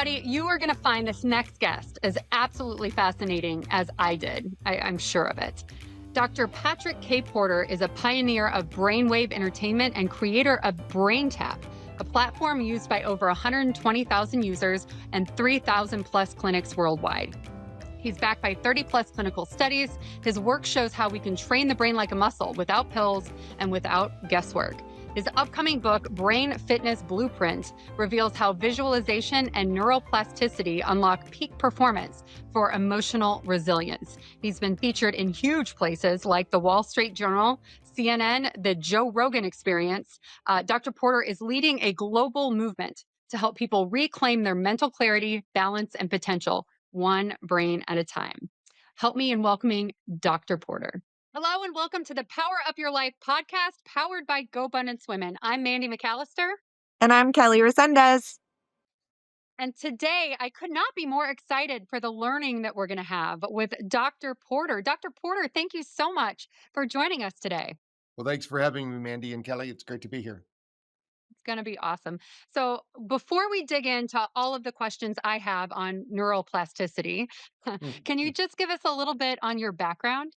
everybody. You are going to find this next guest as absolutely fascinating as I did. I'm sure of it. Dr. Patrick K. Porter is a pioneer of Brainwave entertainment and creator of BrainTap, a platform used by over 120,000 users and 3,000 plus clinics worldwide. He's backed by 30 plus clinical studies. His work shows how we can train the brain like a muscle without pills and without guesswork. His upcoming book, Brain Fitness Blueprint, reveals how visualization and neuroplasticity unlock peak performance for emotional resilience. He's been featured in huge places like the Wall Street Journal, CNN, the Joe Rogan Experience. Dr. Porter is leading a global movement to help people reclaim their mental clarity, balance, and potential, one brain at a time. Help me in welcoming Dr. Porter. Hello and welcome to the Power Up Your Life podcast powered by GoBundance Women. I'm Mandy McAllister. And I'm Kelly Resendez. And today I could not be more excited for the learning that we're going to have with Dr. Porter. Dr. Porter, thank you so much for joining us today. Well, thanks for having me, Mandy and Kelly. It's great to be here. It's going to be awesome. So before we dig into all of the questions I have on neuroplasticity, can you just give us a little bit on your background?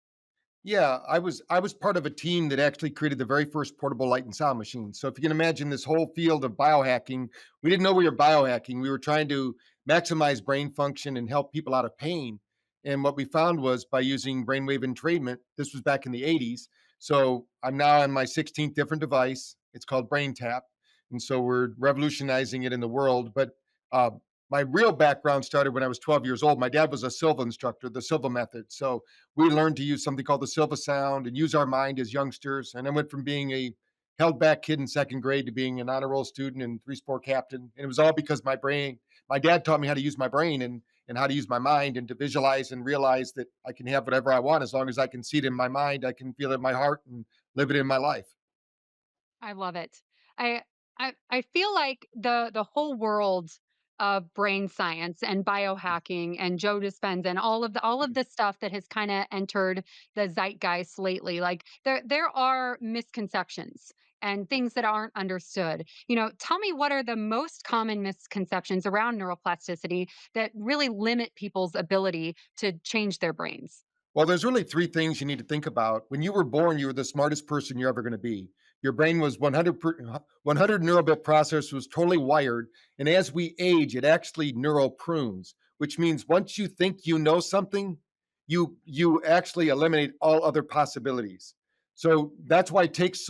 Yeah, I was part of a team that actually created the very first portable light and sound machine. So if you can imagine this whole field of biohacking, we didn't know we were biohacking. We were trying to maximize brain function and help people out of pain. And what we found was by using brainwave entrainment, this was back in the 80s. So I'm now on my 16th different device. It's called BrainTap. And so we're revolutionizing it in the world. But my real background started when I was 12 years old. My dad was a Silva instructor, the Silva method. So we learned to use something called the Silva sound and use our mind as youngsters. And I went from being a held back kid in second grade to being an honor roll student and three-sport captain. And it was all because my dad taught me how to use my brain and how to use my mind and to visualize and realize that I can have whatever I want as long as I can see it in my mind, I can feel it in my heart and live it in my life. I love it. I feel like the whole world of brain science and biohacking and Joe Dispenza and all of the stuff that has kind of entered the zeitgeist lately, like there are misconceptions and things that aren't understood. Tell me, what are the most common misconceptions around neuroplasticity that really limit people's ability to change their brains? Well, there's really three things you need to think about. When you were born, you were the smartest person you're ever going to be. Your brain was 100 neurobit processor was totally wired. And as we age, it actually neuroprunes, which means once you think you know something, you actually eliminate all other possibilities. So that's why it takes,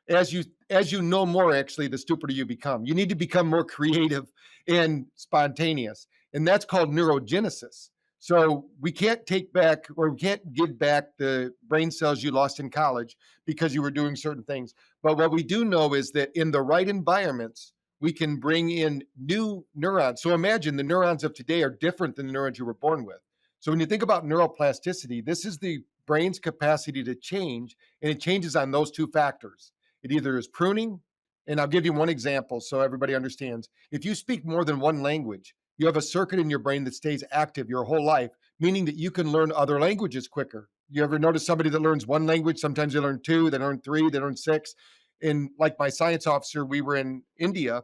as you know more, actually, the stupider you become. You need to become more creative and spontaneous. And that's called neurogenesis. So we can't take back or we can't give back the brain cells you lost in college because you were doing certain things. But what we do know is that in the right environments, we can bring in new neurons. So imagine the neurons of today are different than the neurons you were born with. So when you think about neuroplasticity, this is the brain's capacity to change, and it changes on those two factors. It either is pruning, and I'll give you one example so everybody understands. If you speak more than one language, you have a circuit in your brain that stays active your whole life, meaning that you can learn other languages quicker. You ever notice somebody that learns one language? Sometimes they learn two, they learn three, they learn six. And like my science officer, we were in India.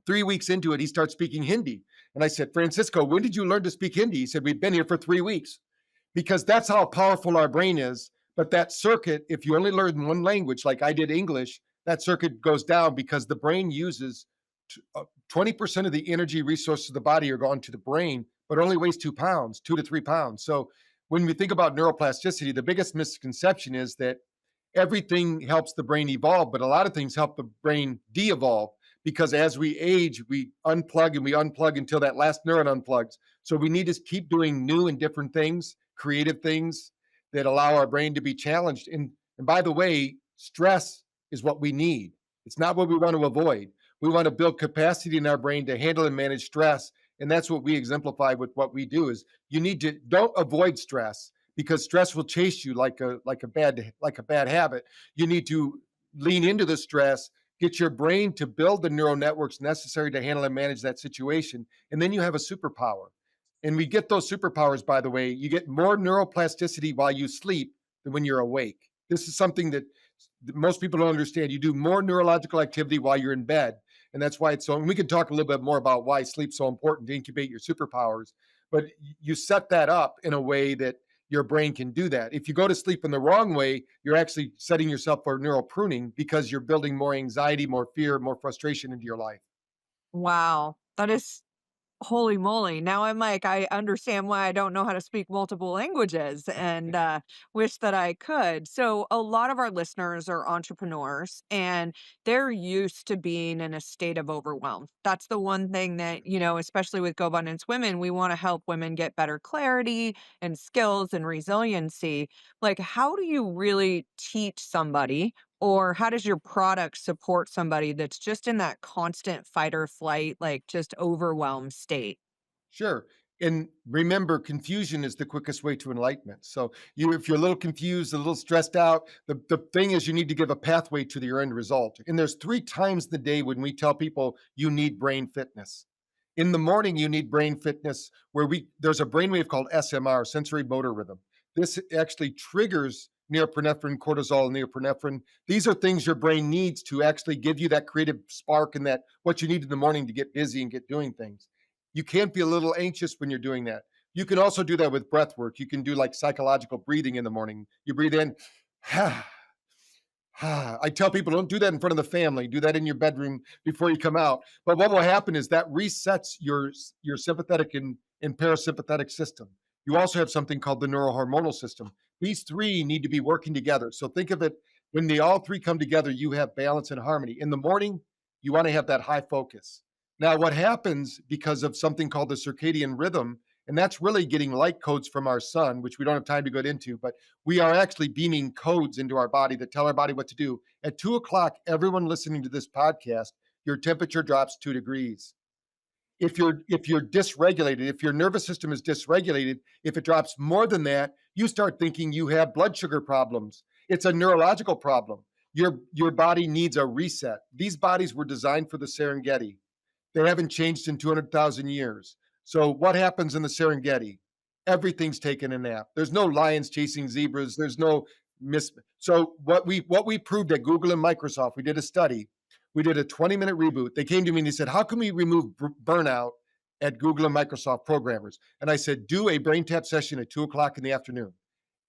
3 weeks into it, he starts speaking Hindi. And I said, Francisco, when did you learn to speak Hindi? He said, we've been here for 3 weeks. Because that's how powerful our brain is. But that circuit, if you only learn one language, like I did English, that circuit goes down because the brain uses 20% of the energy resources of the body are gone to the brain, but only weighs 2 pounds, 2 to 3 pounds. So when we think about neuroplasticity, the biggest misconception is that everything helps the brain evolve, but a lot of things help the brain de-evolve because as we age, we unplug until that last neuron unplugs. So we need to keep doing new and different things, creative things that allow our brain to be challenged. And by the way, stress is what we need. It's not what we want to avoid. We want to build capacity in our brain to handle and manage stress. And that's what we exemplify with what we do is don't avoid stress because stress will chase you like a bad habit. You need to lean into the stress, get your brain to build the neural networks necessary to handle and manage that situation. And then you have a superpower. And we get those superpowers, by the way, you get more neuroplasticity while you sleep than when you're awake. This is something that most people don't understand. You do more neurological activity while you're in bed. And that's why it's so, and we can talk a little bit more about why sleep's so important to incubate your superpowers. But you set that up in a way that your brain can do that. If you go to sleep in the wrong way, you're actually setting yourself for neural pruning because you're building more anxiety, more fear, more frustration into your life. Wow. That is holy moly. Now I'm like, I understand why I don't know how to speak multiple languages and wish that I could. So, a lot of our listeners are entrepreneurs and they're used to being in a state of overwhelm. That's the one thing that, especially with GoBundance Women, we want to help women get better clarity and skills and resiliency. Like, how do you really teach somebody? Or how does your product support somebody that's just in that constant fight or flight, like just overwhelmed state? Sure. And remember, confusion is the quickest way to enlightenment. So if you're a little confused, a little stressed out, the thing is you need to give a pathway to your end result. And there's 3 times the day when we tell people you need brain fitness. In the morning, you need brain fitness where there's a brainwave called SMR, sensory motor rhythm. This actually triggers norepinephrine, cortisol, and norepinephrine. These are things your brain needs to actually give you that creative spark and that what you need in the morning to get busy and get doing things. You can't be a little anxious when you're doing that. You can also do that with breath work. You can do like psychological breathing in the morning. You breathe in, I tell people don't do that in front of the family. Do that in your bedroom before you come out. But what will happen is that resets your sympathetic and parasympathetic system. You also have something called the neurohormonal system. These 3 need to be working together. So think of it when they all 3 come together, you have balance and harmony. In the morning, you want to have that high focus. Now, what happens because of something called the circadian rhythm, and that's really getting light codes from our sun, which we don't have time to go into, but we are actually beaming codes into our body that tell our body what to do. At 2 o'clock, everyone listening to this podcast, your temperature drops 2 degrees. If you're dysregulated, if your nervous system is dysregulated, if it drops more than that, you start thinking you have blood sugar problems. It's a neurological problem. Your body needs a reset. These bodies were designed for the Serengeti. They haven't changed in 200,000 years. So what happens in the Serengeti? Everything's taken a nap. There's no lions chasing zebras. There's no miss. So what we proved at Google and Microsoft, we did a study. We did a 20-minute reboot. They came to me and they said, how can we remove burnout at Google and Microsoft programmers? And I said, do a BrainTap session at 2 o'clock in the afternoon.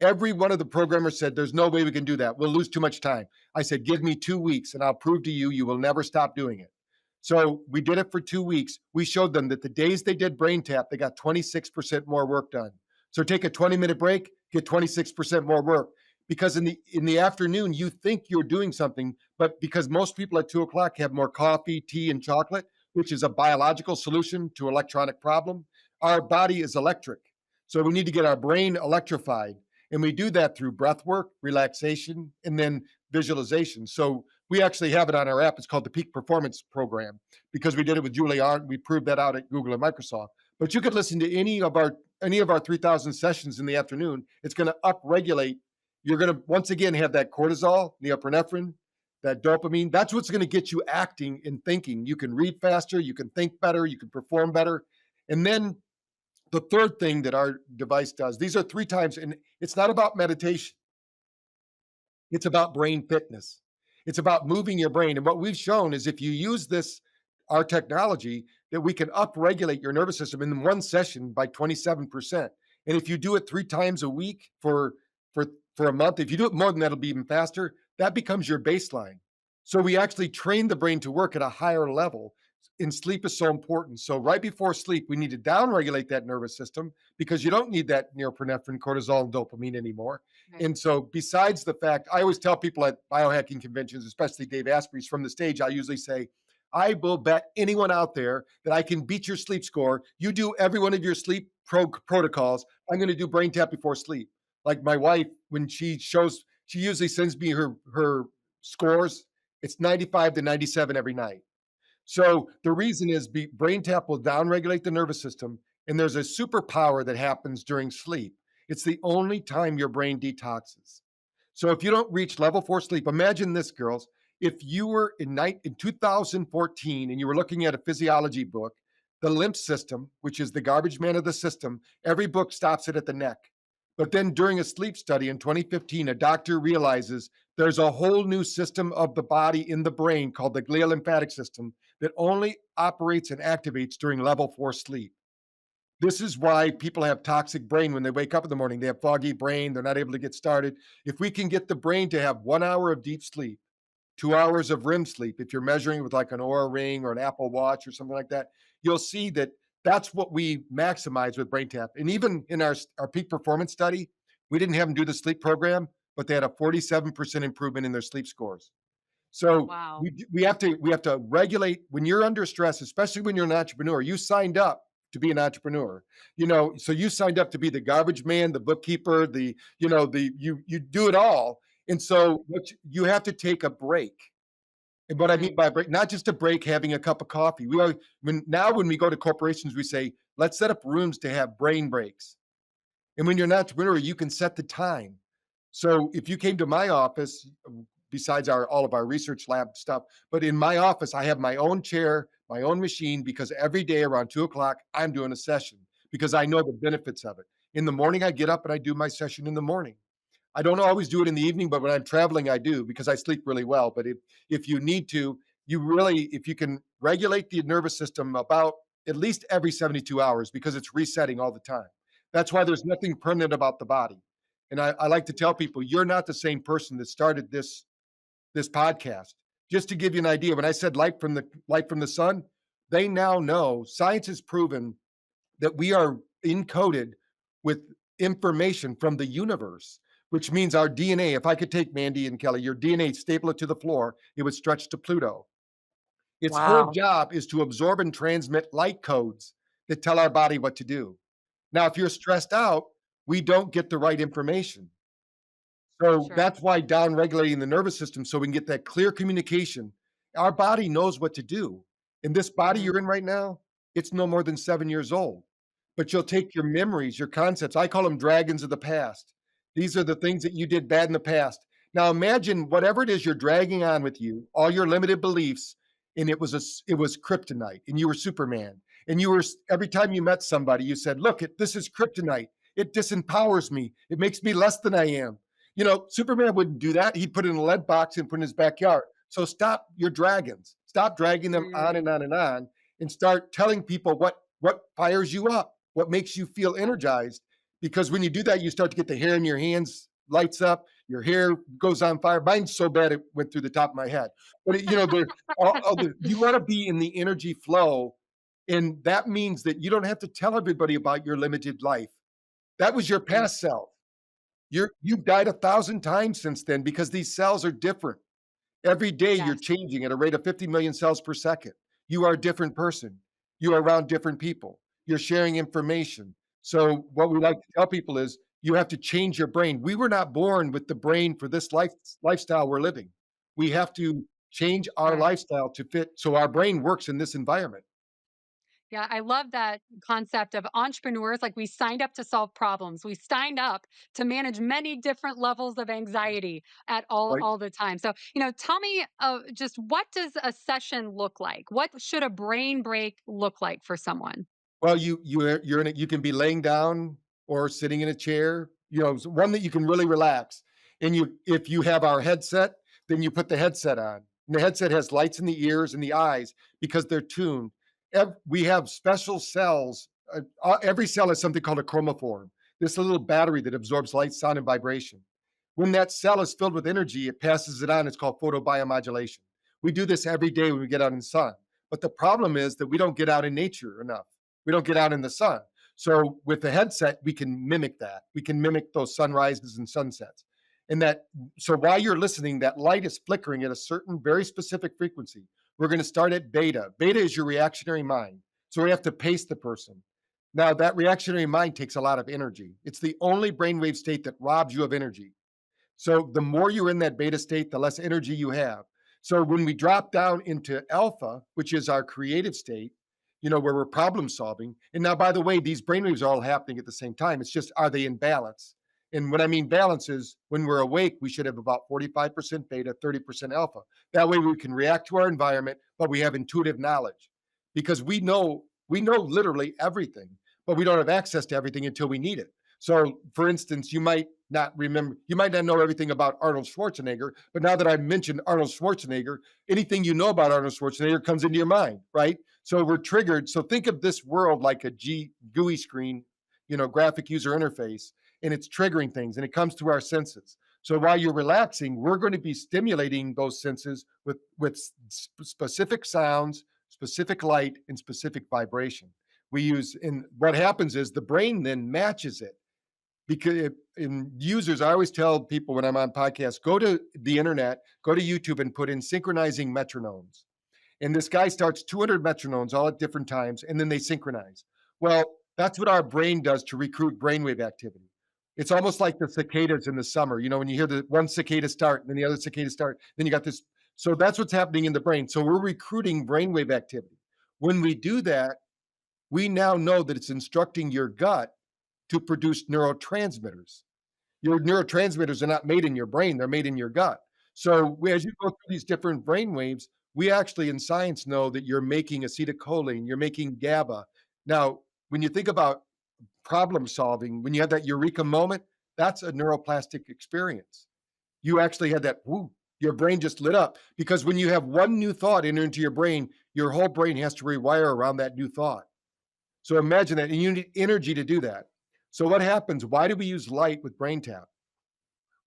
Every one of the programmers said, there's no way we can do that. We'll lose too much time. I said, give me 2 weeks and I'll prove to you, you will never stop doing it. So we did it for 2 weeks. We showed them that the days they did BrainTap, they got 26% more work done. So take a 20-minute break, get 26% more work. Because in the afternoon, you think you're doing something, but because most people at 2 o'clock have more coffee, tea, and chocolate, which is a biological solution to electronic problem, our body is electric. So we need to get our brain electrified. And we do that through breath work, relaxation, and then visualization. So we actually have it on our app. It's called the Peak Performance Program because we did it with Julie Arndt. We proved that out at Google and Microsoft. But you could listen to any of our 3,000 sessions in the afternoon. It's going to upregulate. You're going to once again have that cortisol, norepinephrine, that dopamine. That's what's going to get you acting and thinking. You can read faster, you can think better, you can perform better. And then the third thing that our device does, these are 3 times, and it's not about meditation. It's about brain fitness. It's about moving your brain. And what we've shown is if you use our technology, that we can upregulate your nervous system in one session by 27%. And if you do it 3 times a week for a month, if you do it more than that, it'll be even faster. That becomes your baseline. So we actually train the brain to work at a higher level. And sleep is so important. So right before sleep, we need to downregulate that nervous system because you don't need that norepinephrine, cortisol, and dopamine anymore. Right. And so besides the fact, I always tell people at biohacking conventions, especially Dave Asprey's from the stage, I usually say, I will bet anyone out there that I can beat your sleep score. You do every one of your sleep protocols. I'm going to do BrainTap before sleep. Like my wife, when she usually sends me her scores. It's 95 to 97 every night. So the reason is BrainTap will downregulate the nervous system, and there's a superpower that happens during sleep. It's the only time your brain detoxes. So if you don't reach level 4 sleep, imagine this, girls. If you were in 2014 and you were looking at a physiology book, the lymph system, which is the garbage man of the system, every book stops it at the neck. But then during a sleep study in 2015, a doctor realizes There's a whole new system of the body in the brain called the glial lymphatic system that only operates and activates during level 4 sleep. This is why people have toxic brain when they wake up in the morning. They have foggy brain. They're not able to get started. If we can get the brain to have 1 hour of deep sleep, 2 hours of REM sleep, if you're measuring with like an Oura ring or an Apple Watch or something like that, you'll see that that's what we maximize with BrainTap. And even in our peak performance study, we didn't have them do the sleep program, but they had a 47% improvement in their sleep scores. So Wow. we have to regulate when you're under stress, especially when you're an entrepreneur. You signed up to be an entrepreneur, so you signed up to be the garbage man, the bookkeeper, you do it all. And so you have to take a break. And what I mean Right. by break, not just a break, having a cup of coffee. When we go to corporations, we say, let's set up rooms to have brain breaks. And when you're an entrepreneur, you can set the time. So if you came to my office, besides all of our research lab stuff, but in my office, I have my own chair, my own machine, because every day around 2 o'clock, I'm doing a session because I know the benefits of it. In the morning, I get up and I do my session in the morning. I don't always do it in the evening, but when I'm traveling, I do because I sleep really well. But if you need to, if you can regulate the nervous system about at least every 72 hours because it's resetting all the time. That's why there's nothing permanent about the body. And I like to tell people, you're not the same person that started this podcast. Just to give you an idea, when I said light from the sun, they now know science has proven that we are encoded with information from the universe, which means our DNA. If I could take Mandy and Kelly, your DNA, staple it to the floor, it would stretch to Pluto. Its whole Wow. job is to absorb and transmit light codes that tell our body what to do. Now, if you're stressed out, we don't get the right information. So Sure. that's why down regulating the nervous system so we can get that clear communication. Our body knows what to do. And this body Mhm. you're in right now, it's no more than 7 years old. But you'll take your memories, your concepts. I call them dragons of the past. These are the things that you did bad in the past. Now imagine whatever it is you're dragging on with you, all your limited beliefs, and it was kryptonite, and you were Superman. And every time you met somebody, you said, "Look, this is kryptonite. It disempowers me. It makes me less than I am." Superman wouldn't do that. He'd put it in a lead box and put it in his backyard. So stop your dragons. Stop dragging them on Mm. and on and on, and start telling people what fires you up, what makes you feel energized. Because when you do that, you start to get the hair in your hands lights up, your hair goes on fire. Mine's so bad it went through the top of my head. But you want to be in the energy flow, and that means that you don't have to tell everybody about your limited life. That was your Mm. past self. You've died 1,000 times since then because these cells are different. Every day you're Yes. changing at a rate of 50 million cells per second. You are a different person. You are around different people. You're sharing information. So what we like to tell people is you have to change your brain. We were not born with the brain for this lifestyle we're living. We have to change our Right. lifestyle to fit so our brain works in this environment. Yeah, I love that concept of entrepreneurs. Like, we signed up to solve problems. We signed up to manage many different levels of anxiety at Right? all the time. So, tell me, just what does a session look like? What should a brain break look like for someone? Well, you're in it. You can be laying down or sitting in a chair. One that you can really relax. And if you have our headset, then you put the headset on. And the headset has lights in the ears and the eyes because they're tuned. We have special cells. Every cell has something called a chromophore. This little battery that absorbs light, sound, and vibration. When that cell is filled with energy, it passes it on. It's called photobiomodulation. We do this every day when we get out in the sun. But the problem is that we don't get out in nature enough. We don't get out in the sun. So with the headset, we can mimic that. We can mimic those sunrises and sunsets. So while you're listening, that light is flickering at a certain very specific frequency. We're going to start at beta. Beta is your reactionary mind. So we have to pace the person. Now, that reactionary mind takes a lot of energy. It's the only brainwave state that robs you of energy. So the more you're in that beta state, the less energy you have. So when we drop down into alpha, which is our creative state, where we're problem solving. And now, by the way, these brainwaves are all happening at the same time. It's just, are they in balance? And what I mean balance is when we're awake, we should have about 45% beta, 30% alpha. That way we can react to our environment, but we have intuitive knowledge because we know literally everything, but we don't have access to everything until we need it. So, for instance, you might not know everything about Arnold Schwarzenegger, but now that I've mentioned Arnold Schwarzenegger, anything you know about Arnold Schwarzenegger comes into your mind, right? So we're triggered. So think of this world like a GUI screen, graphic user interface, and it's triggering things, and it comes through our senses. So while you're relaxing, we're going to be stimulating those senses with specific sounds, specific light, and specific vibration. And what happens is the brain then matches it because in users, I always tell people when I'm on podcasts, go to the internet, go to YouTube and put in synchronizing metronomes. And this guy starts 200 metronomes all at different times, and then they synchronize. Well, that's what our brain does to recruit brainwave activity. It's almost like the cicadas in the summer. When you hear the one cicada start, and then the other cicada start, then you got this. So that's what's happening in the brain. So we're recruiting brainwave activity. When we do that, we now know that it's instructing your gut to produce neurotransmitters. Your neurotransmitters are not made in your brain, they're made in your gut. So as you go through these different brain waves, we actually in science know that you're making acetylcholine, you're making GABA. Now, when you think about problem solving, when you have that eureka moment, that's a neuroplastic experience. You actually had that, whoo, your brain just lit up. Because when you have one new thought enter into your brain, your whole brain has to rewire around that new thought. So imagine that, and you need energy to do that. So what happens? Why do we use light with BrainTap?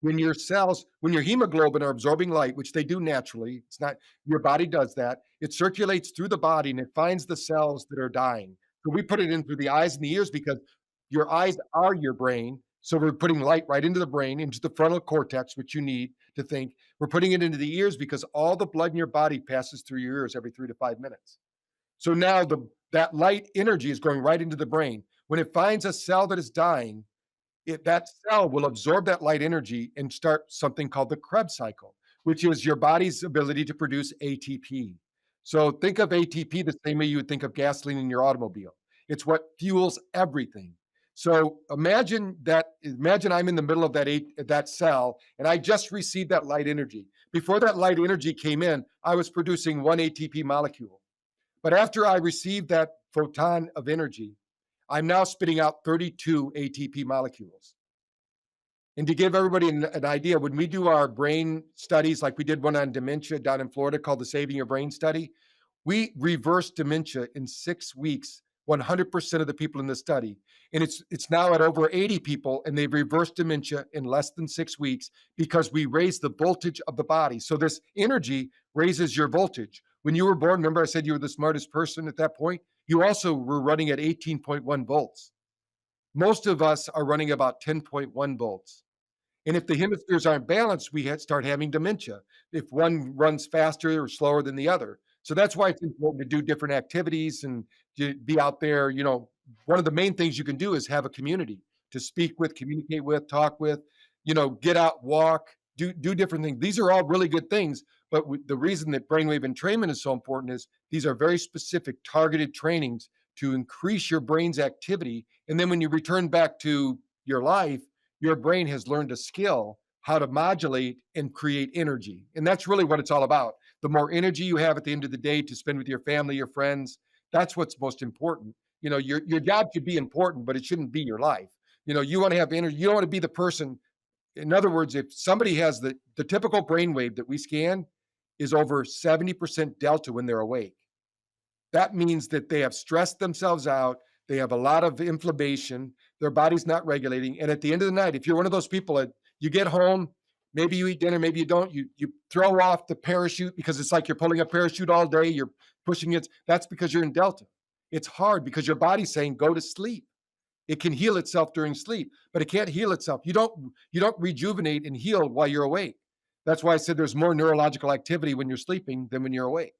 When your hemoglobin are absorbing light, which they do naturally, it's not your body does that, it circulates through the body and it finds the cells that are dying. So we put it in through the eyes and the ears because your eyes are your brain. So we're putting light right into the brain, into the frontal cortex, which you need to think. We're putting it into the ears because all the blood in your body passes through your ears every 3 to 5 minutes. So now that light energy is going right into the brain. When it finds a cell that is dying, that cell will absorb that light energy and start something called the Krebs cycle, which is your body's ability to produce ATP. So think of ATP the same way you would think of gasoline in your automobile. It's what fuels everything. So imagine I'm in the middle of that cell and I just received that light energy. Before that light energy came in, I was producing one ATP molecule. But after I received that photon of energy, I'm now spitting out 32 ATP molecules. And to give everybody an idea, when we do our brain studies, like we did one on dementia down in Florida called the Saving Your Brain study, we reversed dementia in 6 weeks, 100% of the people in the study. And it's now at over 80 people, and they've reversed dementia in less than 6 weeks because we raised the voltage of the body. So this energy raises your voltage. When you were born, remember I said you were the smartest person at that point? You also were running at 18.1 volts. Most of us are running about 10.1 volts. And if the hemispheres aren't balanced, we start having dementia if one runs faster or slower than the other. So that's why it's important to do different activities and to be out there. One of the main things you can do is have a community to speak with, communicate with, talk with, get out, walk, do different things. These are all really good things. But the reason that brainwave entrainment is so important is these are very specific, targeted trainings to increase your brain's activity. And then when you return back to your life, your brain has learned a skill how to modulate and create energy. And that's really what it's all about. The more energy you have at the end of the day to spend with your family, your friends, that's what's most important. Your job could be important, but it shouldn't be your life. You want to have energy. You don't want to be the person. In other words, if somebody has the typical brainwave that we scan is over 70% delta when they're awake. That means that they have stressed themselves out. They have a lot of inflammation. Their body's not regulating. And at the end of the night, if you're one of those people that you get home, maybe you eat dinner, maybe you don't, you throw off the parachute because it's like you're pulling a parachute all day, you're pushing it. That's because you're in delta. It's hard because your body's saying, go to sleep. It can heal itself during sleep, but it can't heal itself. You don't rejuvenate and heal while you're awake. That's why I said there's more neurological activity when you're sleeping than when you're awake.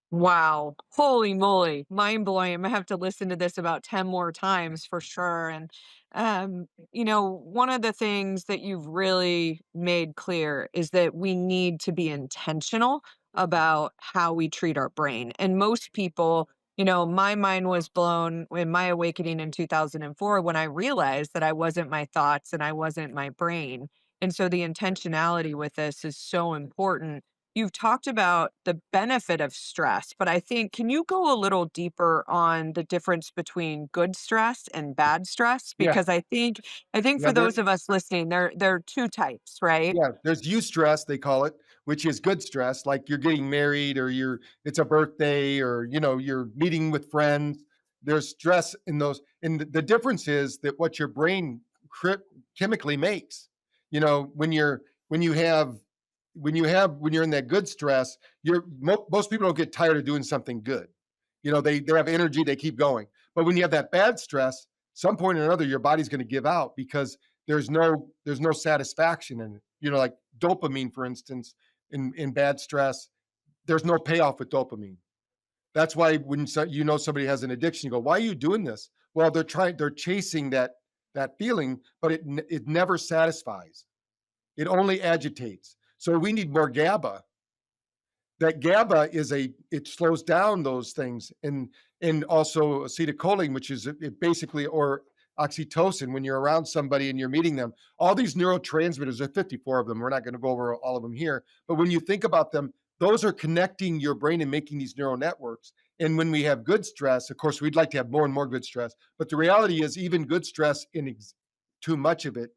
Wow. Holy moly. Mind blowing. I'm gonna have to listen to this about 10 more times for sure. And one of the things that you've really made clear is that we need to be intentional about how we treat our brain. And most people, my mind was blown in my awakening in 2004 when I realized that I wasn't my thoughts and I wasn't my brain. And so the intentionality with this is so important you've talked about the benefit of stress, but I think, can you go a little deeper on the difference between good stress and bad stress? Yeah, Because I think yeah, for those of us listening, there are two types, right? yeah, there's eustress, they call it, which is good stress, like you're getting married or it's a birthday or, you're meeting with friends. There's stress in those. And the difference is that what your brain chemically makes, when you're in that good stress, most people don't get tired of doing something good. They have energy, they keep going. But when you have that bad stress, some point or another, your body's going to give out because there's no satisfaction in it. Like dopamine, for instance, in bad stress, there's no payoff with dopamine. That's why when somebody has an addiction, you go, "Why are you doing this?" Well, they're chasing that feeling, but it never satisfies. It only agitates. So we need more GABA. That GABA it slows down those things, and also acetylcholine, which is it basically, or oxytocin, when you're around somebody and you're meeting them. All these neurotransmitters, there are 54 of them. We're not going to go over all of them here, but when you think about them, those are connecting your brain and making these neural networks. And when we have good stress, of course, we'd like to have more and more good stress, but the reality is even good stress too much of it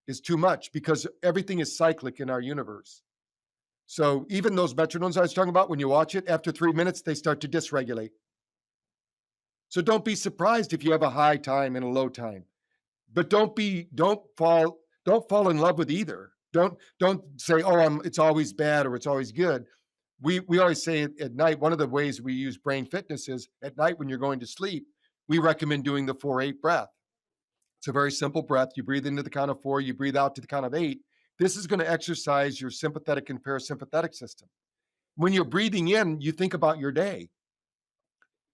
is too much because everything is cyclic in our universe. So even those metronomes I was talking about, when you watch it, after 3 minutes, they start to dysregulate. So don't be surprised if you have a high time and a low time. But don't fall in love with either. Don't say, oh, it's always bad or it's always good. We always say at night, one of the ways we use brain fitness is at night when you're going to sleep, we recommend doing the 4-8 breath. It's a very simple breath. You breathe into the count of 4, you breathe out to the count of 8. This is going to exercise your sympathetic and parasympathetic system. When you're breathing in, you think about your day.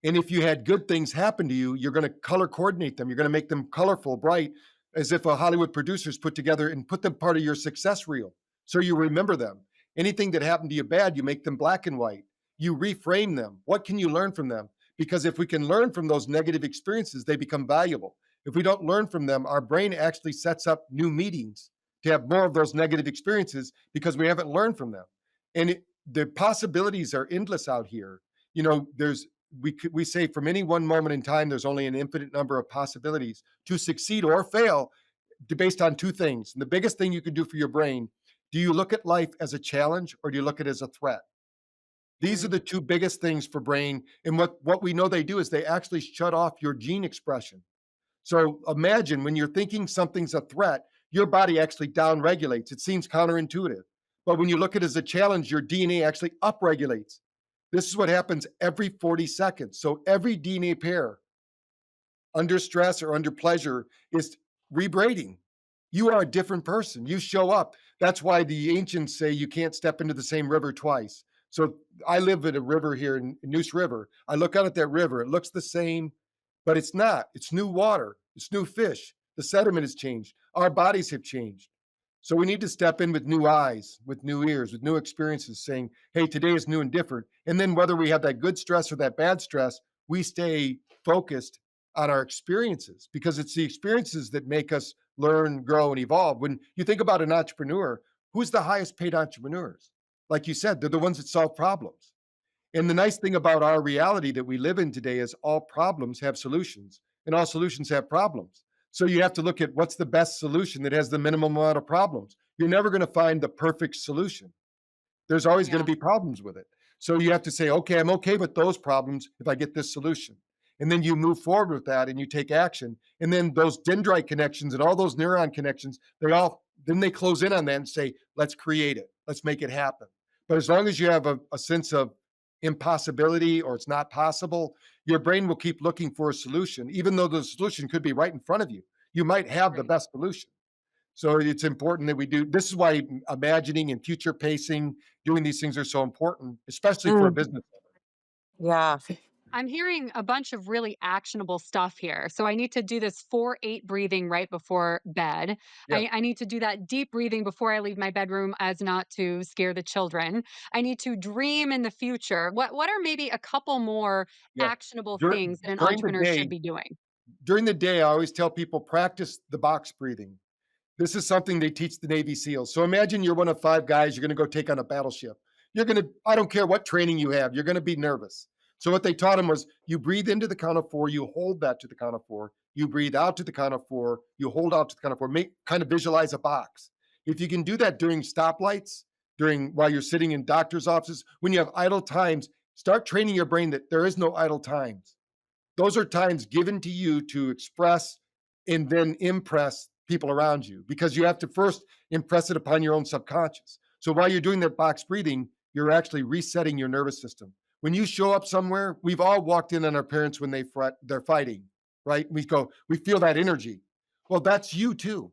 And if you had good things happen to you, you're going to color coordinate them. You're going to make them colorful, bright, as if a Hollywood producer's put together and put them part of your success reel. So you remember them. Anything that happened to you bad, you make them black and white. You reframe them. What can you learn from them? Because if we can learn from those negative experiences, they become valuable. If we don't learn from them, our brain actually sets up new meetings to have more of those negative experiences because we haven't learned from them. And the possibilities are endless out here. There's we say from any one moment in time, there's only an infinite number of possibilities to succeed or fail based on two things. And the biggest thing you can do for your brain, do you look at life as a challenge or do you look at it as a threat? These are Mm. the two biggest things for brain. And what we know they do is they actually shut off your gene expression. So imagine when you're thinking something's a threat, your body actually downregulates. It seems counterintuitive. But when you look at it as a challenge, your DNA actually upregulates. This is what happens every 40 seconds. So every DNA pair under stress or under pleasure is rebraiding. You are a different person. You show up. That's why the ancients say you can't step into the same river twice. So I live at a river here in Neuse River. I look out at that river. It looks the same, but it's not. It's new water. It's new fish. The sediment has changed. Our bodies have changed. So we need to step in with new eyes, with new ears, with new experiences, saying, hey, today is new and different. And then whether we have that good stress or that bad stress, we stay focused on our experiences because it's the experiences that make us learn, grow, and evolve. When you think about an entrepreneur, who's the highest paid entrepreneurs? Like you said, they're the ones that solve problems. And the nice thing about our reality that we live in today is all problems have solutions and all solutions have problems. So you have to look at what's the best solution that has the minimum amount of problems. You're never going to find the perfect solution. There's always going to Yeah. be problems with it. So you have to say, okay, I'm okay with those problems if I get this solution. And then you move forward with that and you take action. And then those dendrite connections and all those neuron connections, then they close in on that and say, let's create it. Let's make it happen. But as long as you have a sense of impossibility or it's not possible, your brain will keep looking for a solution, even though the solution could be right in front of you. You might have the Right. best solution. So it's important that we do. This is why imagining and future pacing, doing these things are so important, especially for a Mm. business. Yeah. I'm hearing a bunch of really actionable stuff here. So I need to do this 4-8 breathing right before bed. Yeah, I need to do that deep breathing before I leave my bedroom as not to scare the children. I need to dream in the future. What are maybe a couple more yeah. actionable Dur- things that an during the entrepreneur should day, be doing? during the day, I always tell people practice the box breathing. This is something they teach the Navy SEALs. So imagine you're one of 5 guys, you're going to go take on a battleship. I don't care what training you have, you're going to be nervous. So what they taught him was you breathe into the count of 4, you hold that to the count of 4, you breathe out to the count of 4, you hold out to the count of 4, kind of visualize a box. If you can do that during stoplights, while you're sitting in doctor's offices, when you have idle times, start training your brain that there is no idle times. Those are times given to you to express and then impress people around you, because you have to first impress it upon your own subconscious. So while you're doing that box breathing, you're actually resetting your nervous system. When you show up somewhere, we've all walked in on our parents when they're fighting, right? We feel that energy. Well, that's you too.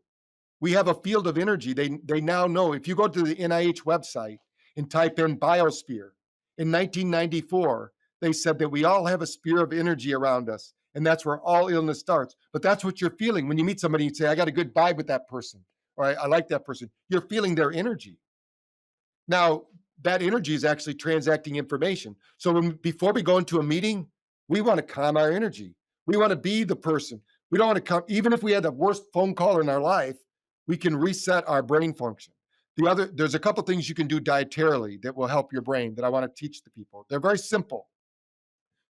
We have a field of energy. They now know. If you go to the NIH website and type in biosphere, in 1994, they said that we all have a sphere of energy around us, and that's where all illness starts. But that's what you're feeling when you meet somebody and say, I got a good vibe with that person, or I like that person. You're feeling their energy. Now, that energy is actually transacting information. So before we go into a meeting, we want to calm our energy. We want to be the person. We don't want to come, even if we had the worst phone call in our life, we can reset our brain function. There's a couple things you can do dietarily that will help your brain that I want to teach the people. They're very simple.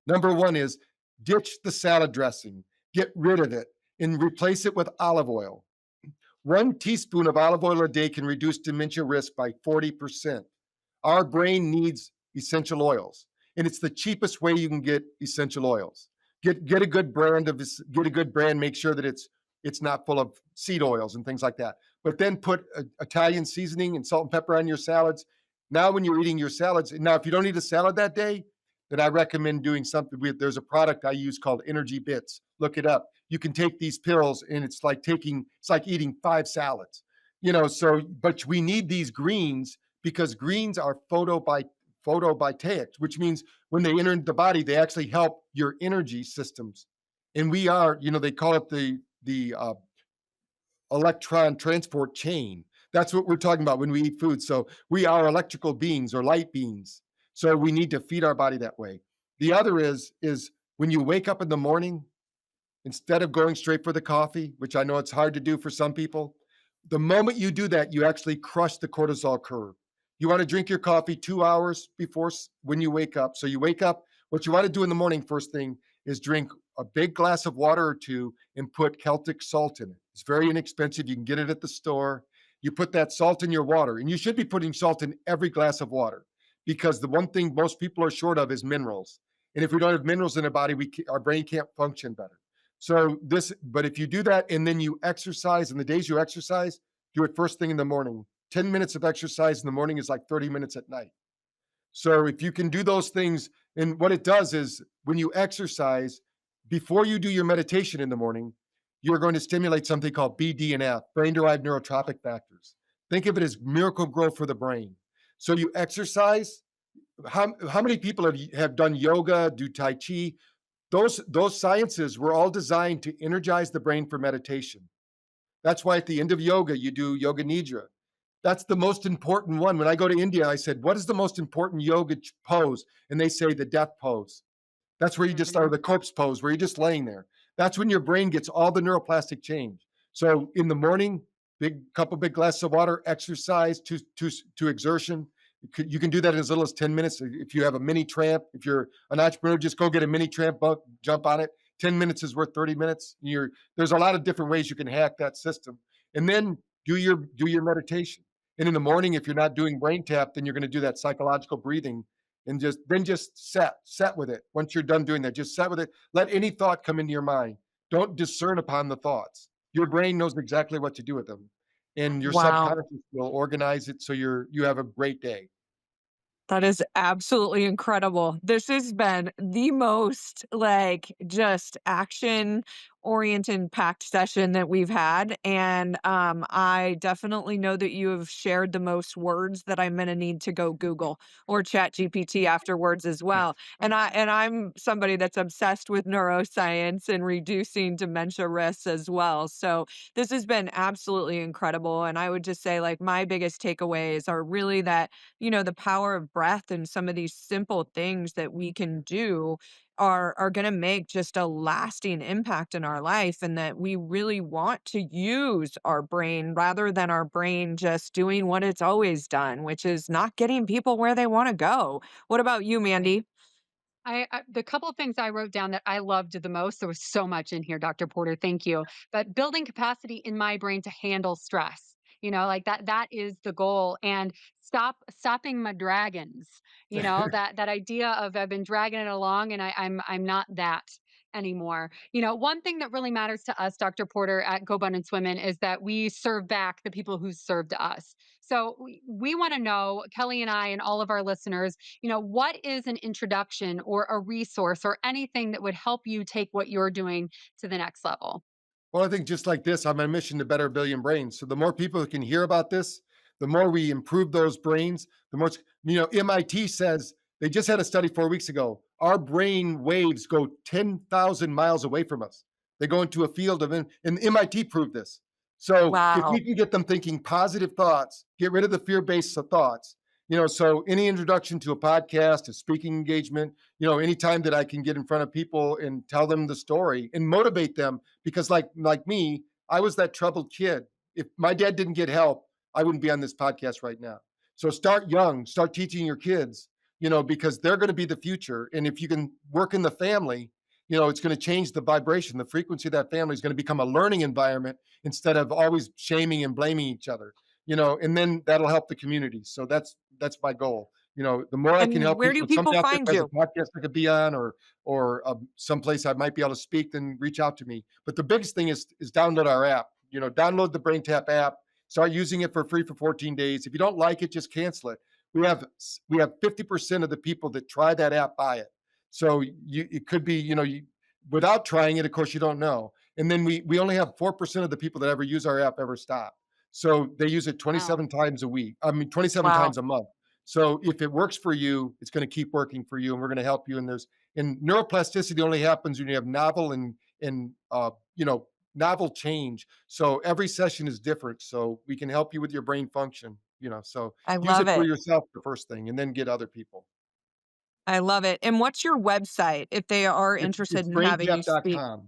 Number one is ditch the salad dressing, get rid of it, and replace it with olive oil. 1 teaspoon of olive oil a day can reduce dementia risk by 40%. Our brain needs essential oils, and it's the cheapest way you can get essential oils. Get a good brand, make sure that it's not full of seed oils and things like that. But then put Italian seasoning and salt and pepper on your salads. Now, when you're eating your salads, now if you don't eat a salad that day, then I recommend doing something with. There's a product I use called Energy Bits. Look it up. You can take these pills, and it's like eating 5 salads. But we need these greens because greens are photobiotics, which means when they enter the body, they actually help your energy systems. And we are, they call it the electron transport chain. That's what we're talking about when we eat food. So we are electrical beings or light beings. So we need to feed our body that way. The other is when you wake up in the morning, instead of going straight for the coffee, which I know it's hard to do for some people, the moment you do that, you actually crush the cortisol curve. You want to drink your coffee 2 hours before when you wake up. So you wake up, what you want to do in the morning, first thing, is drink a big glass of water or 2 and put Celtic salt in it. It's very inexpensive. You can get it at the store. You put that salt in your water, and you should be putting salt in every glass of water, because the one thing most people are short of is minerals. And if we don't have minerals in our body, our brain can't function better. But if you do that and then you exercise, and the days you exercise, do it first thing in the morning. 10 minutes of exercise in the morning is like 30 minutes at night. So if you can do those things, and what it does is when you exercise, before you do your meditation in the morning, you're going to stimulate something called BDNF, brain-derived neurotrophic factors. Think of it as miracle growth for the brain. So you exercise. How many people have done yoga, do Tai Chi? Those sciences were all designed to energize the brain for meditation. That's why at the end of yoga, you do yoga nidra. That's the most important one. When I go to India, I said, what is the most important yoga pose? And they say the death pose. That's where you just start the corpse pose, where you're just laying there. That's when your brain gets all the neuroplastic change. So in the morning, big glasses of water, exercise to exertion. You can do that in as little as 10 minutes. If you have a mini tramp, if you're an entrepreneur, just go get a mini tramp, jump on it. 10 minutes is worth 30 minutes. There's a lot of different ways you can hack that system. And then do your meditation. And in the morning, if you're not doing BrainTap, then you're going to do that psychological breathing, and just set with it. Once you're done doing that, just set with it. Let any thought come into your mind. Don't discern upon the thoughts. Your brain knows exactly what to do with them, and your Wow. subconscious will organize it so you have a great day. That is absolutely incredible. This has been the most just action oriented packed session that we've had. And I definitely know that you have shared the most words that I'm gonna need to go Google or chat GPT afterwards as well. And I'm somebody that's obsessed with neuroscience and reducing dementia risks as well. So this has been absolutely incredible. And I would just say my biggest takeaways are really that the power of breath and some of these simple things that we can do are going to make just a lasting impact in our life, and that we really want to use our brain rather than our brain just doing what it's always done, which is not getting people where they want to go. What about you, Right. Mandy? The couple of things I wrote down that I loved the most, there was so much in here, Dr. Porter, thank you. But building capacity in my brain to handle stress. Like that is the goal. And stopping my dragons. That idea of I've been dragging it along and I'm not that anymore. One thing that really matters to us, Dr. Porter, at GoBundance Women is that we serve back the people who served us. So we want to know, Kelly and I and all of our listeners, what is an introduction or a resource or anything that would help you take what you're doing to the next level? Well, I think just like this, I'm on a mission to better a billion brains. So the more people that can hear about this, the more we improve those brains, the more, MIT says they just had a study 4 weeks ago. Our brain waves go 10,000 miles away from us. They go into a field of, and MIT proved this. So if Wow. we can get them thinking positive thoughts, get rid of the fear-based thoughts, so any introduction to a podcast, a speaking engagement, anytime that I can get in front of people and tell them the story and motivate them, because like me, I was that troubled kid. If my dad didn't get help, I wouldn't be on this podcast right now. So start young, start teaching your kids, because they're going to be the future. And if you can work in the family, it's going to change the vibration. The frequency of that family is going to become a learning environment instead of always shaming and blaming each other, and then that'll help the community. So that's my goal. The more I can And help where people, do if somebody people out there find has a you? podcast I could be on, or someplace I might be able to speak, then reach out to me. But the biggest thing is download our app. Download the BrainTap app. Start using it for free for 14 days. If you don't like it, just cancel it. We have 50% of the people that try that app buy it. So it could be, without trying it, of course, you don't know. And then we only have 4% of the people that ever use our app ever stop. So they use it Wow. 27 times a week. I mean, 27 Wow. times a month. So if it works for you, it's going to keep working for you, and we're going to help you. And neuroplasticity only happens when you have and novel change. So every session is different. So we can help you with your brain function. So I use love it for it. yourself the first thing, and then get other people. I love it. And what's your website if they are interested It's in having you speak? braintap.com. Yeah.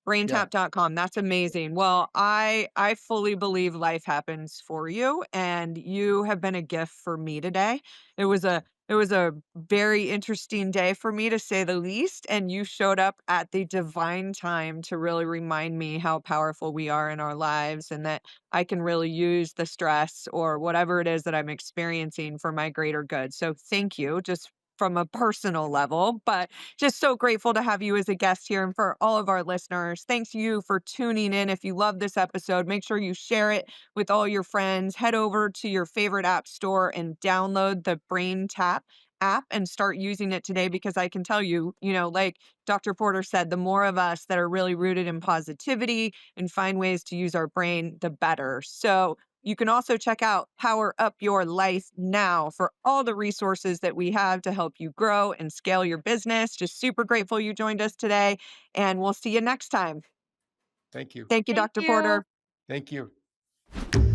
BrainTap.com. That's amazing. Well, I fully believe life happens for you, and you have been a gift for me today. It was a very interesting day for me, to say the least, and you showed up at the divine time to really remind me how powerful we are in our lives, and that I can really use the stress or whatever it is that I'm experiencing for my greater good. So thank you, just from a personal level, but just so grateful to have you as a guest here. And for all of our listeners, thanks you for tuning in. If you love this episode, make sure you share it with all your friends. Head over to your favorite app store and download the Brain Tap app and start using it today, because I can tell you, like Dr. Porter said, the more of us that are really rooted in positivity and find ways to use our brain, the better. So you can also check out Power Up Your Life Now for all the resources that we have to help you grow and scale your business. Just super grateful you joined us today, and we'll see you next time. Thank you. Thank you, Thank Dr. you. Porter. Thank you.